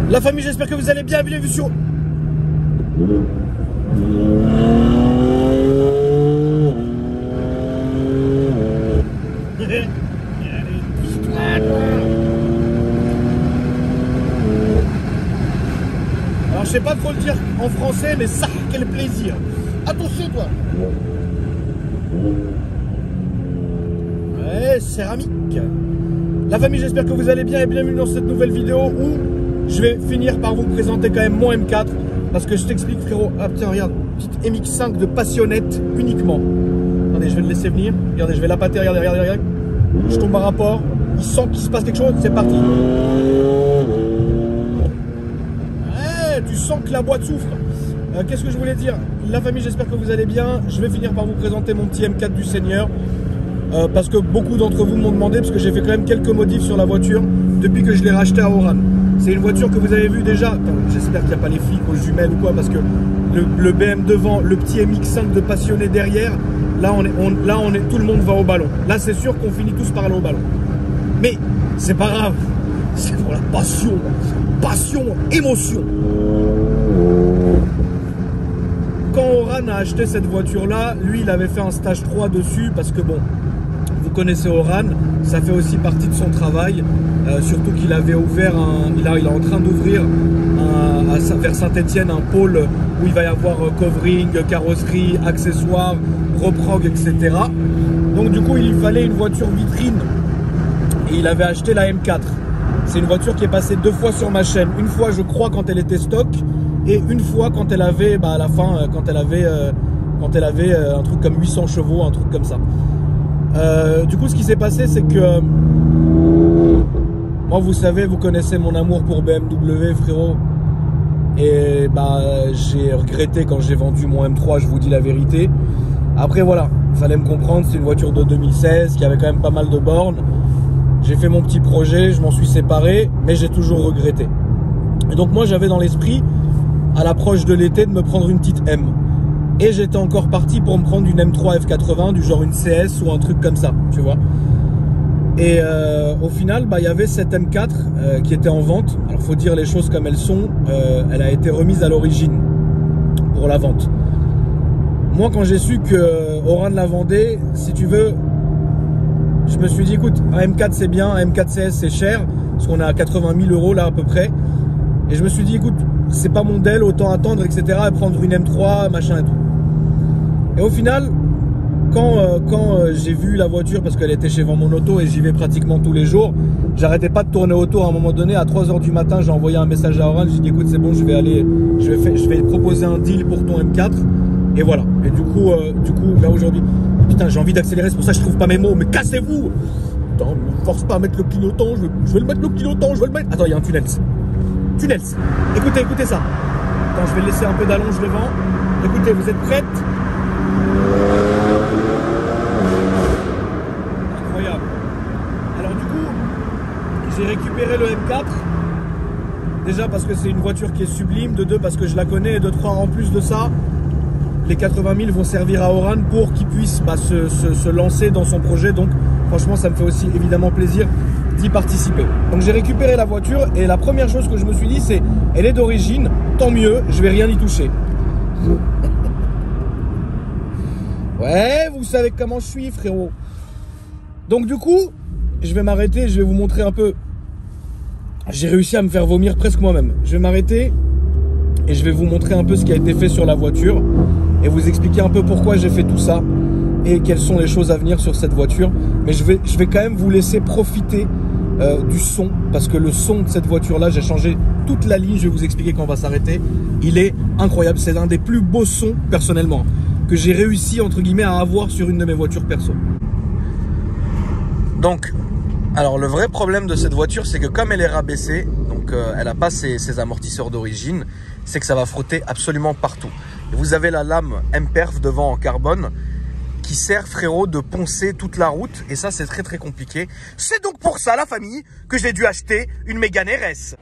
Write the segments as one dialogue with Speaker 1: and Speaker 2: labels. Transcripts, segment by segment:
Speaker 1: La famille, j'espère que vous allez bien. Bienvenue sur... Alors je sais pas trop le dire en français, mais ça, quel plaisir. Attention toi. Ouais, céramique. La famille, j'espère que vous allez bien et bienvenue dans cette nouvelle vidéo où je vais finir par vous présenter quand même mon M4. Parce que je t'explique frérot. Ah putain regarde, petite MX5 de passionnette uniquement. Attendez, je vais le laisser venir. Regardez, je vais la pâter, regardez, regardez, regardez. Je tombe à rapport. Il sent qu'il se passe quelque chose, c'est parti. Ouais, tu sens que la boîte souffre. Qu'est-ce que je voulais dire? La famille, j'espère que vous allez bien. Je vais finir par vous présenter mon petit M4 du Seigneur. Parce que beaucoup d'entre vous m'ont demandé, parce que j'ai fait quand même quelques modifs sur la voiture depuis que je l'ai racheté à Oran. C'est une voiture que vous avez vue déjà. J'espère qu'il n'y a pas les flics aux jumelles ou quoi, parce que le BM devant, le petit MX5 de passionné derrière, là tout le monde va au ballon. Là c'est sûr qu'on finit tous par aller au ballon. Mais c'est pas grave, c'est pour la passion, émotion. Quand Oran a acheté cette voiture là, lui il avait fait un stage 3 dessus parce que bon, vous connaissez Oran, ça fait aussi partie de son travail, surtout qu'il avait ouvert il est en train d'ouvrir vers Saint-Etienne un pôle où il va y avoir covering, carrosserie, accessoires, reprog, etc. Donc du coup il lui fallait une voiture vitrine et il avait acheté la M4. C'est une voiture qui est passée 2 fois sur ma chaîne, une fois je crois quand elle était stock et une fois quand elle avait, à la fin, quand elle avait un truc comme 800 chevaux, un truc comme ça. Du coup ce qui s'est passé c'est que moi vous savez, vous connaissez mon amour pour BMW frérot, et j'ai regretté quand j'ai vendu mon M3, je vous dis la vérité. Après voilà, il fallait me comprendre, c'est une voiture de 2016 qui avait quand même pas mal de bornes. J'ai fait mon petit projet, je m'en suis séparé, mais j'ai toujours regretté. Et donc moi j'avais dans l'esprit, à l'approche de l'été, de me prendre une petite M. Et j'étais encore parti pour me prendre une M3 F80, du genre une CS ou un truc comme ça, tu vois. Et au final, il y avait cette M4 qui était en vente. Alors faut dire les choses comme elles sont, elle a été remise à l'origine pour la vente. Moi quand j'ai su que Oran la vendait, si tu veux, je me suis dit écoute, un M4 c'est bien, un M4 CS c'est cher, parce qu'on est à 80 000 € là à peu près. Et je me suis dit écoute, c'est pas mon Dell, autant attendre, etc. et prendre une M3, machin et tout. Et au final, quand j'ai vu la voiture, parce qu'elle était chez Vend Mon Auto et j'y vais pratiquement tous les jours, j'arrêtais pas de tourner autour. À un moment donné, à 3 h du matin, j'ai envoyé un message à Oran, j'ai dit écoute c'est bon, je vais proposer un deal pour ton M4. Et voilà. Et du coup là aujourd'hui, putain j'ai envie d'accélérer, c'est pour ça que je trouve pas mes mots, mais cassez-vous. Putain, ne me force pas à mettre le clignotant, je vais le mettre le clignotant, je vais le mettre. Attends, il y a un tunnel. Écoutez ça. Attends, je vais laisser un peu d'allonge devant. Écoutez, vous êtes prêtes? Incroyable. Alors du coup, j'ai récupéré le M4. Déjà parce que c'est une voiture qui est sublime. De 2 parce que je la connais. Et de 3 en plus de ça, les 80 000 vont servir à Oran pour qu'il puisse se lancer dans son projet. Donc franchement, ça me fait aussi évidemment plaisir d'y participer. Donc j'ai récupéré la voiture et la première chose que je me suis dit c'est elle est d'origine, tant mieux, je vais rien y toucher. Ouais, vous savez comment je suis frérot. Donc du coup, je vais m'arrêter, je vais vous montrer un peu. J'ai réussi à me faire vomir presque moi-même. Je vais m'arrêter et je vais vous montrer un peu ce qui a été fait sur la voiture et vous expliquer un peu pourquoi j'ai fait tout ça et quelles sont les choses à venir sur cette voiture. Mais je vais quand même vous laisser profiter du son, parce que le son de cette voiture là, j'ai changé toute la ligne, je vais vous expliquer quand on va s'arrêter. Il est incroyable, c'est l'un des plus beaux sons personnellement que j'ai réussi entre guillemets à avoir sur une de mes voitures perso. Donc alors le vrai problème de cette voiture, c'est que comme elle est rabaissée, donc elle n'a pas ses amortisseurs d'origine, c'est que ça va frotter absolument partout. Et vous avez la lame M-Perf devant en carbone qui sert frérot de poncer toute la route, et ça c'est très très compliqué. C'est donc pour ça la famille que j'ai dû acheter une Mégane RS.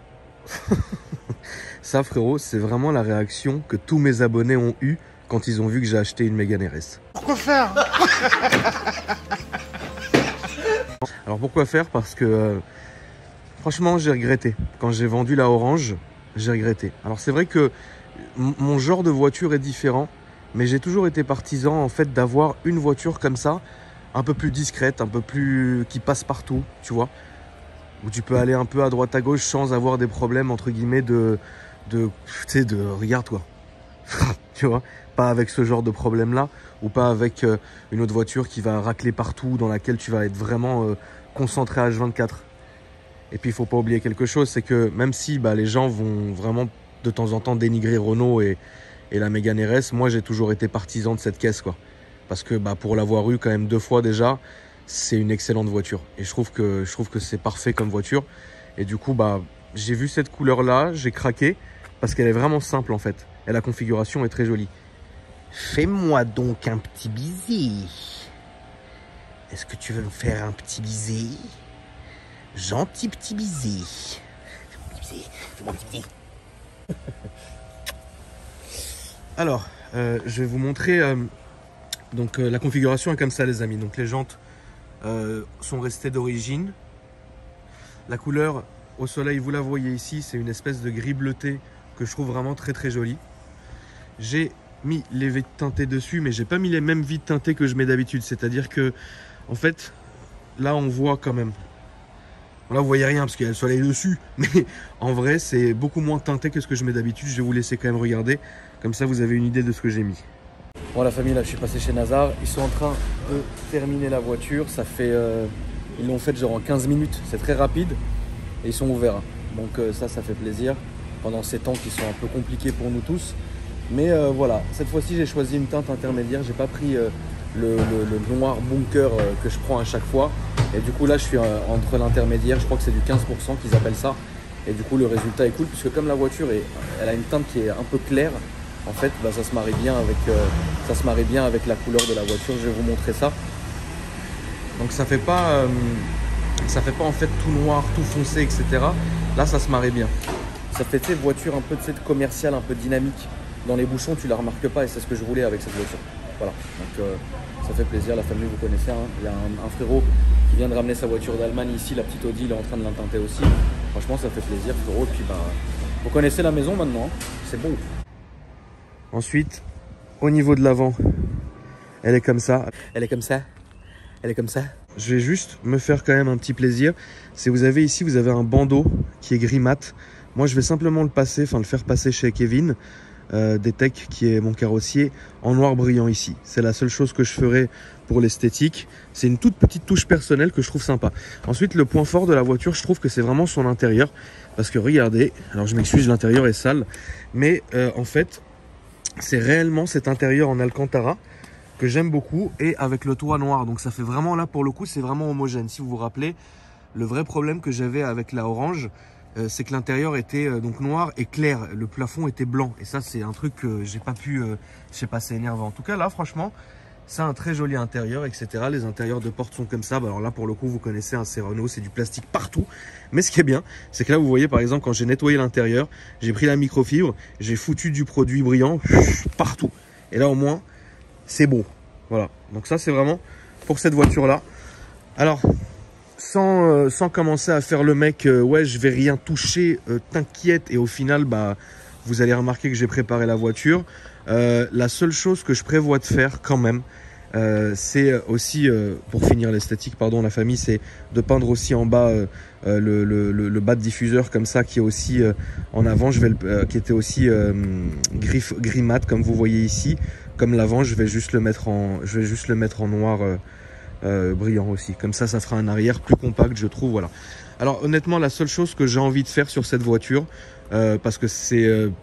Speaker 1: Ça frérot, c'est vraiment la réaction que tous mes abonnés ont eu quand ils ont vu que j'ai acheté une Mégane RS.
Speaker 2: Pourquoi faire?
Speaker 1: Alors pourquoi faire? Parce que Franchement, j'ai regretté. Quand j'ai vendu la Orange, j'ai regretté. Alors c'est vrai que mon genre de voiture est différent, mais j'ai toujours été partisan en fait d'avoir une voiture comme ça, un peu plus discrète, un peu plus qui passe partout, tu vois, où tu peux aller un peu à droite à gauche sans avoir des problèmes entre guillemets de regarde toi, tu vois, pas avec ce genre de problème là, ou pas avec une autre voiture qui va racler partout, dans laquelle tu vas être vraiment concentré à H24. Et puis il faut pas oublier quelque chose, c'est que même si les gens vont vraiment de temps en temps dénigrer Renault et la Mégane RS, moi j'ai toujours été partisan de cette caisse, quoi. Parce que pour l'avoir eu quand même 2 fois déjà, c'est une excellente voiture. Et je trouve que c'est parfait comme voiture. Et du coup, j'ai vu cette couleur-là, j'ai craqué, parce qu'elle est vraiment simple en fait. Et la configuration est très jolie. Fais-moi donc un petit baiser. Est-ce que tu veux me faire un petit baiser? Gentil petit baiser. Fais-moi un petit baiser. Alors, je vais vous montrer la configuration est comme ça les amis. Donc les jantes sont restées d'origine. La couleur au soleil, vous la voyez ici, c'est une espèce de gris bleuté que je trouve vraiment très très jolie. J'ai mis les vitres teintées dessus, mais j'ai pas mis les mêmes vitres teintées que je mets d'habitude. C'est-à-dire que, en fait, là on voit quand même. Là vous voyez rien parce qu'il y a le soleil dessus, mais en vrai c'est beaucoup moins teinté que ce que je mets d'habitude. Je vais vous laisser quand même regarder, comme ça vous avez une idée de ce que j'ai mis. Bon la famille, là je suis passé chez Nazar, ils sont en train de terminer la voiture, ça fait, ils l'ont fait genre en 15 minutes, c'est très rapide et ils sont ouverts. Donc ça fait plaisir pendant ces temps qui sont un peu compliqués pour nous tous. Mais voilà, cette fois-ci j'ai choisi une teinte intermédiaire, j'ai pas pris le noir bunker que je prends à chaque fois. Et du coup là je suis entre l'intermédiaire, je crois que c'est du 15% qu'ils appellent ça. Et du coup le résultat est cool puisque comme la voiture elle a une teinte qui est un peu claire, en fait ça se marie bien avec la couleur de la voiture. Je vais vous montrer ça. Donc ça fait pas en fait tout noir, tout foncé, etc. Là ça se marie bien. Ça fait voiture un peu commerciale, un peu dynamique. Dans les bouchons tu la remarques pas et c'est ce que je voulais avec cette voiture. Voilà, donc ça fait plaisir, la famille vous connaissez, hein. Il y a un frérot qui vient de ramener sa voiture d'Allemagne ici, la petite Audi, il est en train de l'inteinter aussi. Franchement ça fait plaisir frérot, et puis vous connaissez la maison maintenant, hein. C'est bon. Ensuite, au niveau de l'avant, elle est comme ça. Elle est comme ça. Elle est comme ça. Je vais juste me faire quand même un petit plaisir. C'est vous avez ici, vous avez un bandeau qui est gris mat. Moi je vais simplement le faire passer chez Kevin. Detec qui est mon carrossier en noir brillant ici. C'est la seule chose que je ferai pour l'esthétique. C'est une toute petite touche personnelle que je trouve sympa. Ensuite le point fort de la voiture, je trouve que c'est vraiment son intérieur. Parce que regardez, alors je m'excuse, l'intérieur est sale. Mais en fait, c'est réellement cet intérieur en Alcantara que j'aime beaucoup. Et avec le toit noir. Donc ça fait vraiment là pour le coup, c'est vraiment homogène. Si vous vous rappelez, le vrai problème que j'avais avec la Orange, c'est que l'intérieur était donc noir et clair, le plafond était blanc et ça c'est un truc que j'ai pas pu, je sais pas, c'est énervant. En tout cas là franchement c'est un très joli intérieur, etc. Les intérieurs de porte sont comme ça. Alors là pour le coup vous connaissez, hein, c'est Renault, c'est du plastique partout. Mais ce qui est bien, c'est que là vous voyez par exemple quand j'ai nettoyé l'intérieur, j'ai pris la microfibre, j'ai foutu du produit brillant partout. Et là au moins c'est beau. Voilà, donc ça c'est vraiment pour cette voiture là. Alors sans commencer à faire le mec, ouais je vais rien toucher, t'inquiète, et au final vous allez remarquer que j'ai préparé la voiture. La seule chose que je prévois de faire quand même, c'est aussi, pour finir l'esthétique, pardon la famille, c'est de peindre aussi en bas le bas de diffuseur comme ça, qui est aussi en avant, qui était aussi gris mat comme vous voyez ici. Comme l'avant, je vais juste le mettre en noir brillant aussi. Comme ça fera un arrière plus compact, je trouve. Voilà. Alors honnêtement, la seule chose que j'ai envie de faire sur cette voiture, parce que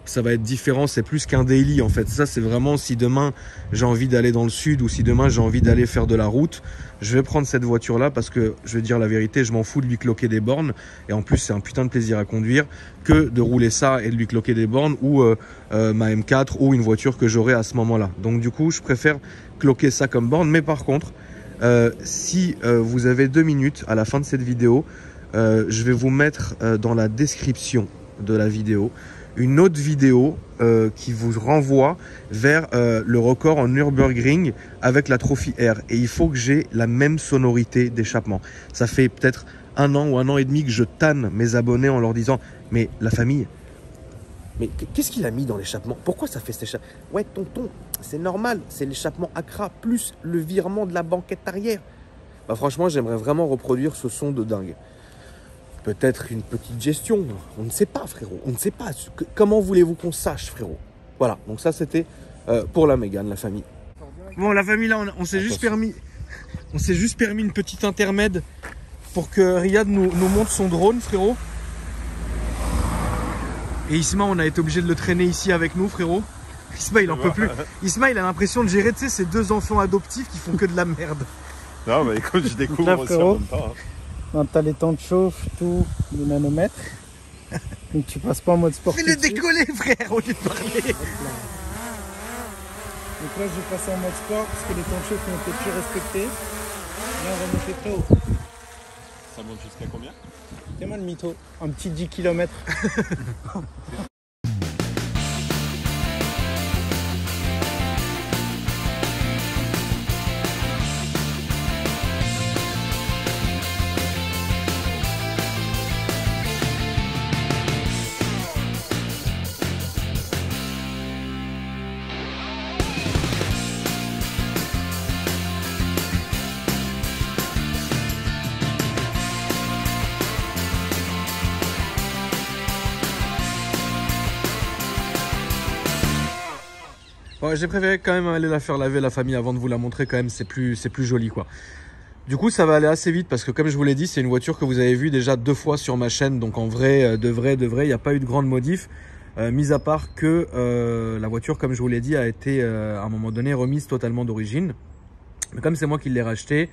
Speaker 1: ça va être différent, c'est plus qu'un daily en fait. Ça c'est vraiment si demain j'ai envie d'aller dans le sud ou si demain j'ai envie d'aller faire de la route, je vais prendre cette voiture là parce que je vais dire la vérité, je m'en fous de lui cloquer des bornes, et en plus c'est un putain de plaisir à conduire que de rouler ça et de lui cloquer des bornes, ou ma M4 ou une voiture que j'aurai à ce moment là. Donc du coup je préfère cloquer ça comme borne. Mais par contre si vous avez 2 minutes à la fin de cette vidéo, je vais vous mettre dans la description de la vidéo une autre vidéo qui vous renvoie vers le record en Nürburgring avec la Trophy R, et il faut que j'ai la même sonorité d'échappement. Ça fait peut-être
Speaker 2: 1 an ou 1 an et demi que je tanne mes abonnés en leur disant « Mais la famille, mais qu'est-ce qu'il a mis dans l'échappement? Pourquoi ça fait cet échappement? Ouais, tonton, c'est normal, c'est l'échappement Accra plus le virement de la banquette arrière. » Bah franchement, j'aimerais vraiment reproduire ce son de dingue. Peut-être une petite gestion, on ne sait pas, frérot. On ne sait pas. Comment voulez-vous qu'on sache, frérot? Voilà, donc ça, c'était pour la Mégane, la famille. Bon, la famille, là, on s'est juste permis une petite intermède pour que Riyad nous montre son drone, frérot. Et Isma, on a été obligé de le traîner ici avec nous, frérot. Isma, il en peut plus. Isma, il a l'impression de gérer, tu sais, ces 2 enfants adoptifs qui font que de la merde.
Speaker 3: Non, mais écoute, je découvre
Speaker 4: là,
Speaker 3: aussi en même temps.
Speaker 4: Hein. T'as les temps de chauffe, tout, les nanomètres. Donc tu passes pas en mode sport.
Speaker 2: Fais-le décoller, frère, au lieu de parler.
Speaker 4: Donc là, je vais passer en mode sport parce que les temps de chauffe ont été plus respectés. Là, on va monter très haut.
Speaker 3: Ça monte jusqu'à combien?
Speaker 4: C'est moi le mytho. Un petit 10 km.
Speaker 2: Ouais, j'ai préféré quand même aller la faire laver, la famille, avant de vous la montrer. Quand même, c'est plus joli, quoi. Du coup, ça va aller assez vite parce que, comme je vous l'ai dit, c'est une voiture que vous avez vue déjà 2 fois sur ma chaîne. Donc en vrai, de vrai, il n'y a pas eu de grande modif. Mis à part que la voiture, comme je vous l'ai dit, a été à un moment donné remise totalement d'origine. Mais comme c'est moi qui l'ai racheté,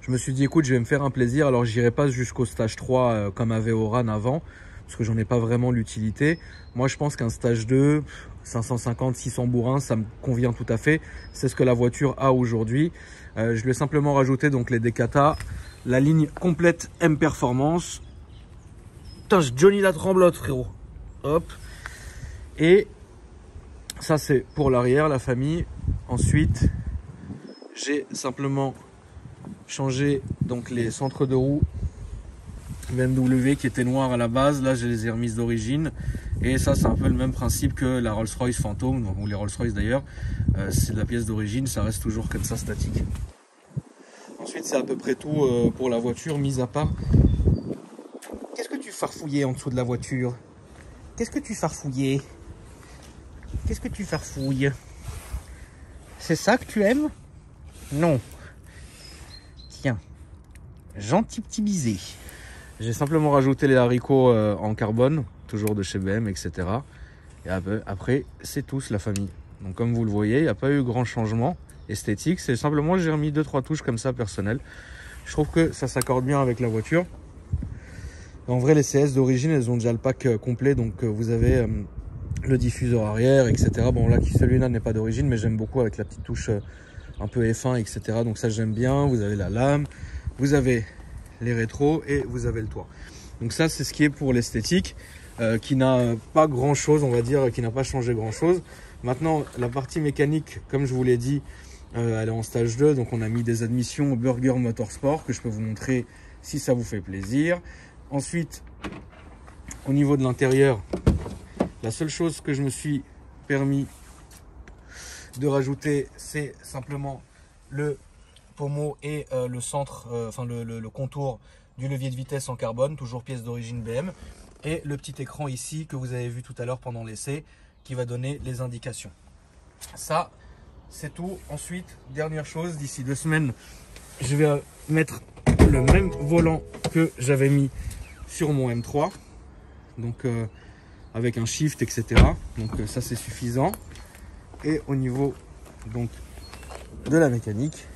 Speaker 2: je me suis dit, écoute, je vais me faire un plaisir. Alors j'irai pas jusqu'au stage 3 comme avait Oran avant, parce que j'en ai pas vraiment l'utilité. Moi, je pense qu'un stage 2, 550, 600 bourrins, ça me convient tout à fait. C'est ce que la voiture a aujourd'hui. Je lui ai simplement rajouté donc les Decata, la ligne complète M Performance. Putain, Johnny la tremblote, frérot. Hop. Et ça, c'est pour l'arrière, la famille. Ensuite, j'ai simplement changé donc les centres de roue BMW qui étaient noirs à la base. Là, je les ai remises d'origine. Et ça, c'est un peu le même principe que la Rolls-Royce Phantom, ou les Rolls-Royce d'ailleurs. C'est de la pièce d'origine, ça reste toujours comme ça, statique. Ensuite, c'est à peu près tout pour la voiture, mis à part... Qu'est-ce que tu farfouillais en dessous de la voiture? Qu'est-ce que tu farfouillais? Qu'est-ce que tu farfouilles? C'est ça que tu aimes? Non. Tiens, gentil petit bisé. J'ai simplement rajouté les haricots en carbone, toujours de chez BM, etc. Et après, c'est tous la famille. Donc comme vous le voyez, il n'y a pas eu grand changement esthétique. C'est simplement, j'ai remis 2-3 touches comme ça personnelles. Je trouve que ça s'accorde bien avec la voiture. En vrai, les CS d'origine, elles ont déjà le pack complet. Donc vous avez le diffuseur arrière, etc. Bon là, celui-là n'est pas d'origine, mais j'aime beaucoup avec la petite touche un peu F1, etc. Donc ça, j'aime bien. Vous avez la lame, vous avez les rétros et vous avez le toit. Donc ça, c'est ce qui est pour l'esthétique, qui n'a pas grand chose, on va dire, qui n'a pas changé grand chose. Maintenant, la partie mécanique, comme je vous l'ai dit, elle est en stage 2, donc on a mis des admissions Burger Motorsport que je peux vous montrer si ça vous fait plaisir. Ensuite, au niveau de l'intérieur, la seule chose que je me suis permis de rajouter, c'est simplement le pommeau et le centre, enfin le contour du levier de vitesse en carbone, toujours pièce d'origine BM, et le petit écran ici que vous avez vu tout à l'heure pendant l'essai qui va donner les indications. Ça, c'est tout. Ensuite, dernière chose, d'ici 2 semaines, je vais mettre le même volant que j'avais mis sur mon M3, donc avec un shift, etc. Donc ça, c'est suffisant. Et au niveau donc de la mécanique,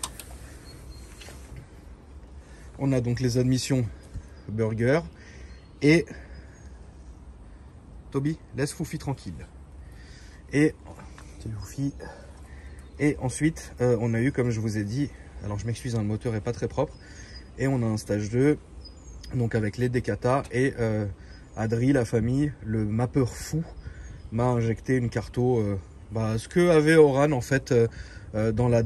Speaker 2: on a donc les admissions Burger et Toby, laisse Foufi tranquille. Et Foufi. Et ensuite, on a eu, comme je vous ai dit, alors je m'excuse, hein, le moteur est pas très propre, et on a un stage 2, donc avec les Decata, et Adri, la famille, le mappeur fou, m'a injecté une carto, ce que avait Oran en fait dans la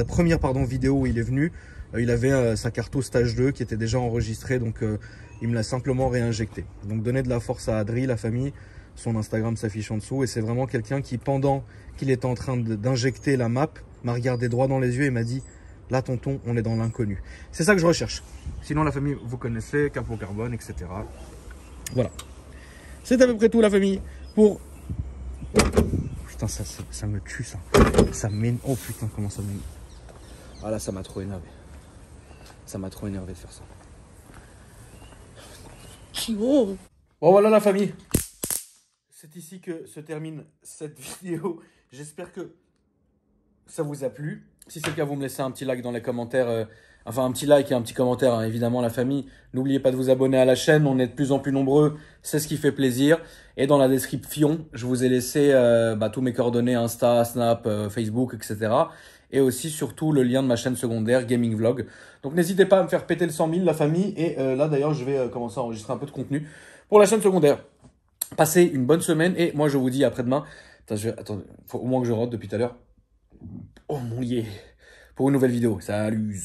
Speaker 2: première vidéo où il est venu. Il avait sa carte stage 2 qui était déjà enregistrée, donc il me l'a simplement réinjecté. Donc donner de la force à Adri, la famille, son Instagram s'affiche en dessous, et c'est vraiment quelqu'un qui, pendant qu'il était en train d'injecter la map, m'a regardé droit dans les yeux et m'a dit « Là tonton, on est dans l'inconnu ». C'est ça que je recherche. Sinon la famille, vous connaissez, capot carbone, etc. Voilà. C'est à peu près tout la famille pour... Putain, ça me tue ça. Ça m'énerve. Oh putain, comment ça m'énerve. Ah là, ça m'a trop énervé. Ça m'a trop énervé de faire ça. Bon voilà la famille. C'est ici que se termine cette vidéo. J'espère que ça vous a plu. Si c'est le cas, vous me laissez un petit like dans les commentaires. Enfin, un petit like et un petit commentaire, hein, évidemment, la famille. N'oubliez pas de vous abonner à la chaîne. On est de plus en plus nombreux. C'est ce qui fait plaisir. Et dans la description, je vous ai laissé tous mes coordonnées, Insta, Snap, Facebook, etc. Et aussi, surtout, le lien de ma chaîne secondaire, Gaming Vlog. Donc, n'hésitez pas à me faire péter le 100 000, la famille. Et là, d'ailleurs, je vais commencer à enregistrer un peu de contenu pour la chaîne secondaire. Passez une bonne semaine. Et moi, je vous dis après-demain. Attends, faut au moins que je rentre depuis tout à l'heure. Oh, mon lié. Pour une nouvelle vidéo. Salut.